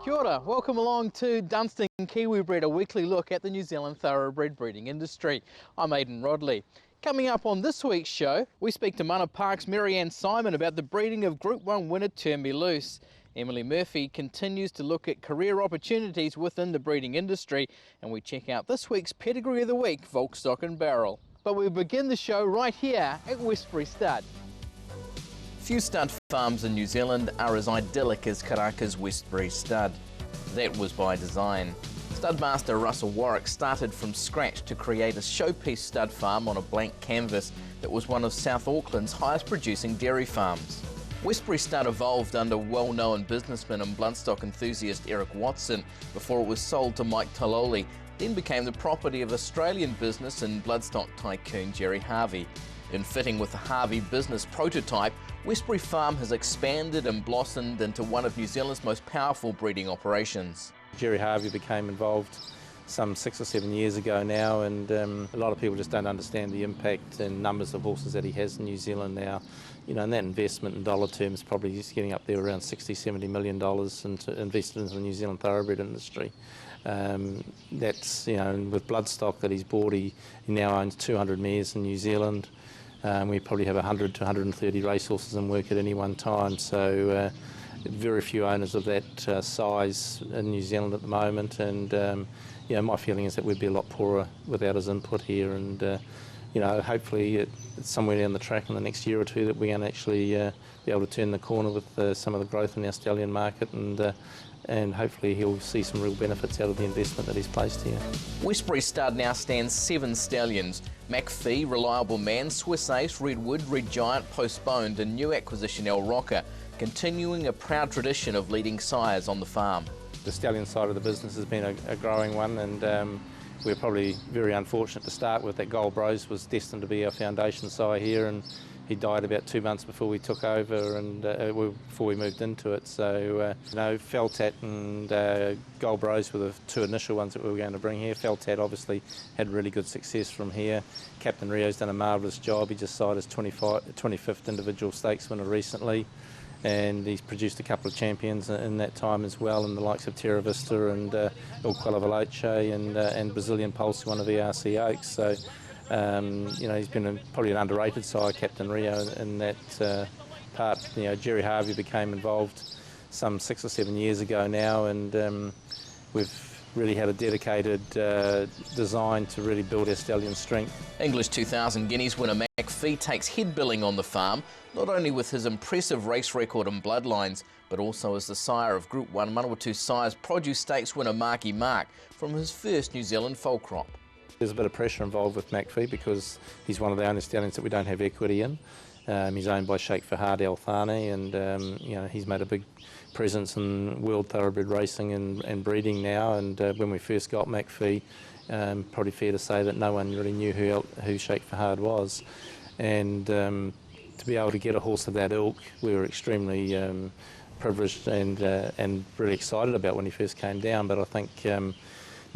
Kia ora, welcome along to Dunstan Kiwi Bred, a weekly look at the New Zealand thoroughbred breeding industry. I'm Aidan Rodley. Coming up on this week's show, we speak to Mana Park's Marianne Simon about the breeding of Group 1 winner Turn Me Loose. Emily Murphy continues to look at career opportunities within the breeding industry, and we check out this week's Pedigree of the Week, Volkstock and Barrel. But we begin the show right here at Westbury Stud. Few stud farms in New Zealand are as idyllic as Karaka's Westbury Stud. That was by design. Studmaster Russell Warwick started from scratch to create a showpiece stud farm on a blank canvas that was one of South Auckland's highest producing dairy farms. Westbury Stud evolved under well-known businessman and bloodstock enthusiast Eric Watson before it was sold to Mike Taloli, then became the property of Australian business and bloodstock tycoon Gerry Harvey. In fitting with the Harvey business prototype, Westbury Farm has expanded and blossomed into one of New Zealand's most powerful breeding operations. Gerry Harvey became involved some 6 or 7 years ago now, and a lot of people just don't understand the impact and numbers of horses that he has in New Zealand now. You know, and that investment in dollar terms probably is getting up there around $60–70 million invested into the New Zealand thoroughbred industry. That's, you know, with bloodstock that he's bought, he now owns 200 mares in New Zealand. We probably have 100 to 130 racehorses in work at any one time, so very few owners of that size in New Zealand at the moment, and you know, my feeling is that we'd be a lot poorer without his input here, and you know, hopefully it's somewhere down the track in the next year or two that we're going to actually be able to turn the corner with some of the growth in our stallion market, and hopefully he'll see some real benefits out of the investment that he's placed here. Westbury Stud now stands 7 stallions. McPhee, Reliable Man, Swiss Ace, Redwood, Red Giant, Postponed, and new acquisition El Rocker, continuing a proud tradition of leading sires on the farm. The stallion side of the business has been a growing one, and we're probably very unfortunate to start with. That Gold Bros was destined to be our foundation sire here, and he died about 2 months before we took over and before we moved into it. So, you know, Feltat and Gold Bros were the 2 initial ones that we were going to bring here. Feltat obviously had really good success from here. Captain Rio's done a marvellous job. He just signed his 25th individual stakes winner recently, and he's produced a couple of champions in that time as well, and the likes of Terra Vista and Il Quella Veloce and Brazilian Pulse, one of the RC Oaks. So, you know, he's been probably an underrated sire, Captain Rio, in that part. You know, Gerry Harvey became involved some 6 or 7 years ago now, and we've really had a dedicated design to really build our stallion strength. English 2000 Guineas winner McPhee takes head billing on the farm, not only with his impressive race record and bloodlines, but also as the sire of Group 1 Manawatu Sires Produce Stakes winner Marky Mark from his first New Zealand foal crop. There's a bit of pressure involved with McPhee because he's one of the only stallions that we don't have equity in. He's owned by Sheikh Fahad Al Thani, and you know, he's made a big presence in world thoroughbred racing and breeding now. And when we first got McPhee, probably fair to say that no one really knew who Sheikh Fahad was. And to be able to get a horse of that ilk, we were extremely privileged and really excited about when he first came down. But I think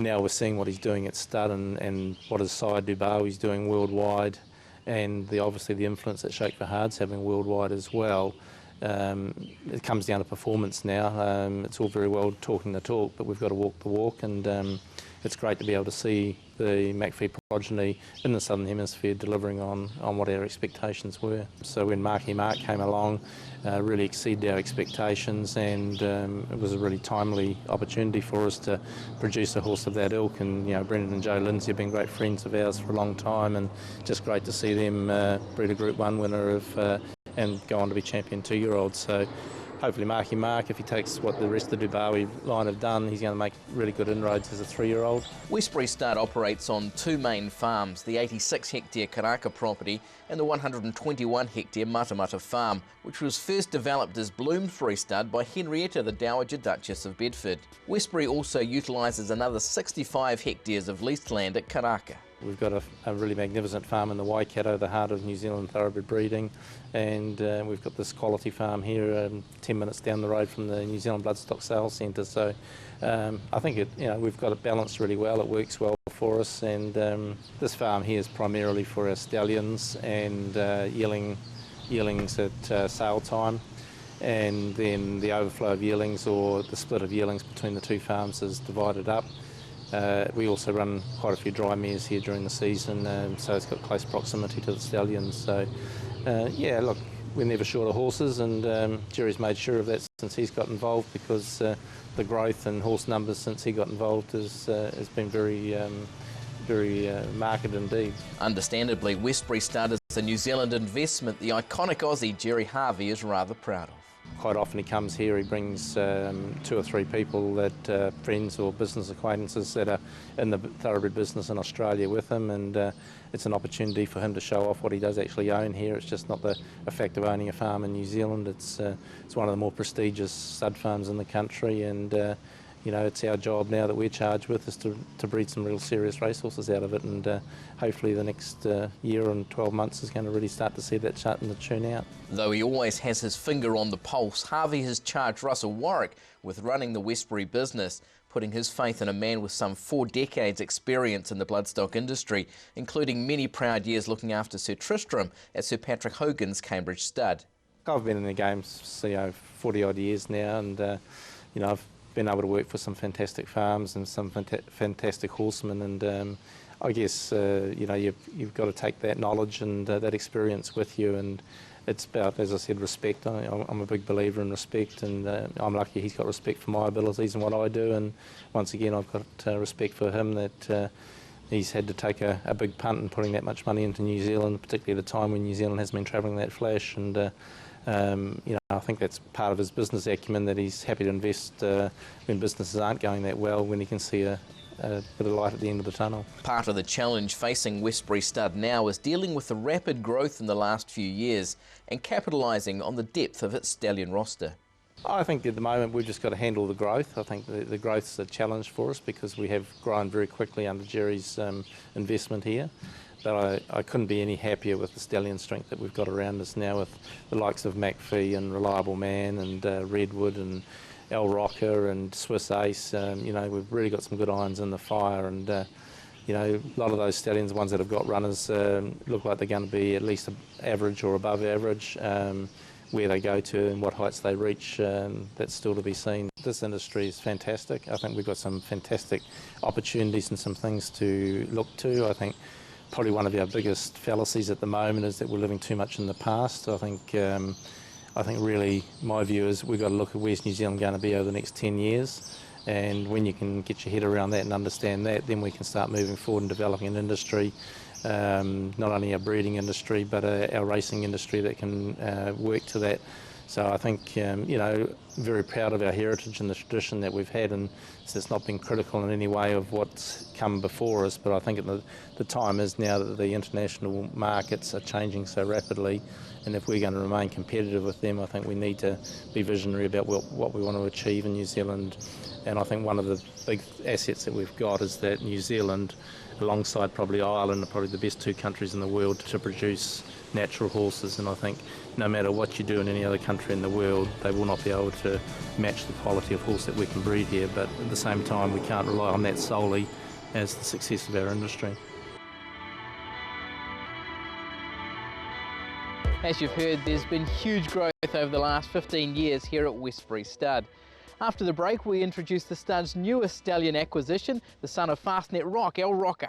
now we're seeing what he's doing at Stud and what his sire Dubai he's doing worldwide, and obviously the influence that Sheikh Fahad's having worldwide as well. It comes down to performance now. It's all very well talking the talk, but we've got to walk the walk, and it's great to be able to see the McPhee progeny in the Southern Hemisphere delivering on what our expectations were. So when Marky Mark came along, really exceeded our expectations, and it was a really timely opportunity for us to produce a horse of that ilk. And you know, Brendan and Joe Lindsay have been great friends of ours for a long time, and just great to see them breed a Group 1 winner of and go on to be champion 2-year-olds. So hopefully Marky Mark, if he takes what the rest of the Dubai line have done, he's going to make really good inroads as a 3-year-old. Westbury Stud operates on 2 main farms, the 86-hectare Karaka property and the 121-hectare Matamata farm, which was first developed as Bloomsbury Stud by Henrietta, the Dowager Duchess of Bedford. Westbury also utilises another 65 hectares of leased land at Karaka. We've got a really magnificent farm in the Waikato, the heart of New Zealand thoroughbred breeding, and we've got this quality farm here 10 minutes down the road from the New Zealand Bloodstock Sales Centre. So I think we've got it balanced really well. It works well for us, and this farm here is primarily for our stallions and yearlings at sale time. and then the overflow of yearlings or the split of yearlings between the two farms is divided up. We also run quite a few dry mares here during the season, so it's got close proximity to the stallions. So yeah, look, we're never short of horses, and Jerry's made sure of that since he's got involved, because the growth in horse numbers since he got involved has been very marked indeed. Understandably, Westbury Stud is a New Zealand investment the iconic Aussie Jerry Harvey is rather proud of. Quite often he comes here, he brings 2 or 3 people that friends or business acquaintances that are in the thoroughbred business in Australia with him, and it's an opportunity for him to show off what he does actually own here. It's just not the effect of owning a farm in New Zealand. It's one of the more prestigious stud farms in the country, and you know, it's our job now that we're charged with is to breed some real serious racehorses out of it, and hopefully the next year and 12 months is going to really start to see that starting to churn out. Though he always has his finger on the pulse, Harvey has charged Russell Warwick with running the Westbury business, putting his faith in a man with some 4 decades experience in the bloodstock industry, including many proud years looking after Sir Tristram at Sir Patrick Hogan's Cambridge Stud. I've been in the game 40 odd years now, and you know, I've been able to work for some fantastic farms and some fantastic horsemen, and I guess you know, you've got to take that knowledge and that experience with you, and it's about, as I said, respect. I'm a big believer in respect, and I'm lucky he's got respect for my abilities and what I do, and once again I've got respect for him that he's had to take a big punt in putting that much money into New Zealand, particularly at a time when New Zealand has been travelling that flash, and you know, I think that's part of his business acumen, that he's happy to invest when businesses aren't going that well, when he can see a bit of light at the end of the tunnel. Part of the challenge facing Westbury Stud now is dealing with the rapid growth in the last few years and capitalising on the depth of its stallion roster. I think at the moment we've just got to handle the growth. I think the growth's a challenge for us because we have grown very quickly under Jerry's investment here. But I couldn't be any happier with the stallion strength that we've got around us now, with the likes of McPhee and Reliable Man and Redwood and El Rocker and Swiss Ace. You know, we've really got some good irons in the fire, and you know, a lot of those stallions, ones that have got runners, look like they're going to be at least average or above average. Where they go to and what heights they reach, that's still to be seen. This industry is fantastic. I think we've got some fantastic opportunities and some things to look to. I think probably one of our biggest fallacies at the moment is that we're living too much in the past. I think really my view is we've got to look at where's New Zealand going to be over the next 10 years, and when you can get your head around that and understand that, then we can start moving forward and developing an industry, not only our breeding industry but our racing industry that can work to that. So I think, you know, very proud of our heritage and the tradition that we've had, and so it's not been critical in any way of what's come before us, but I think the time is now that the international markets are changing so rapidly, and if we're going to remain competitive with them, I think we need to be visionary about what we want to achieve in New Zealand. And I think one of the big assets that we've got is that New Zealand, alongside probably Ireland, are probably the best 2 countries in the world to produce natural horses, and I think no matter what you do in any other country in the world, they will not be able to match the quality of horse that we can breed here, but at the same time we can't rely on that solely as the success of our industry. As you've heard, there's been huge growth over the last 15 years here at Westbury Stud. After the break, we introduce the stud's newest stallion acquisition, the son of Fastnet Rock, El Rocker.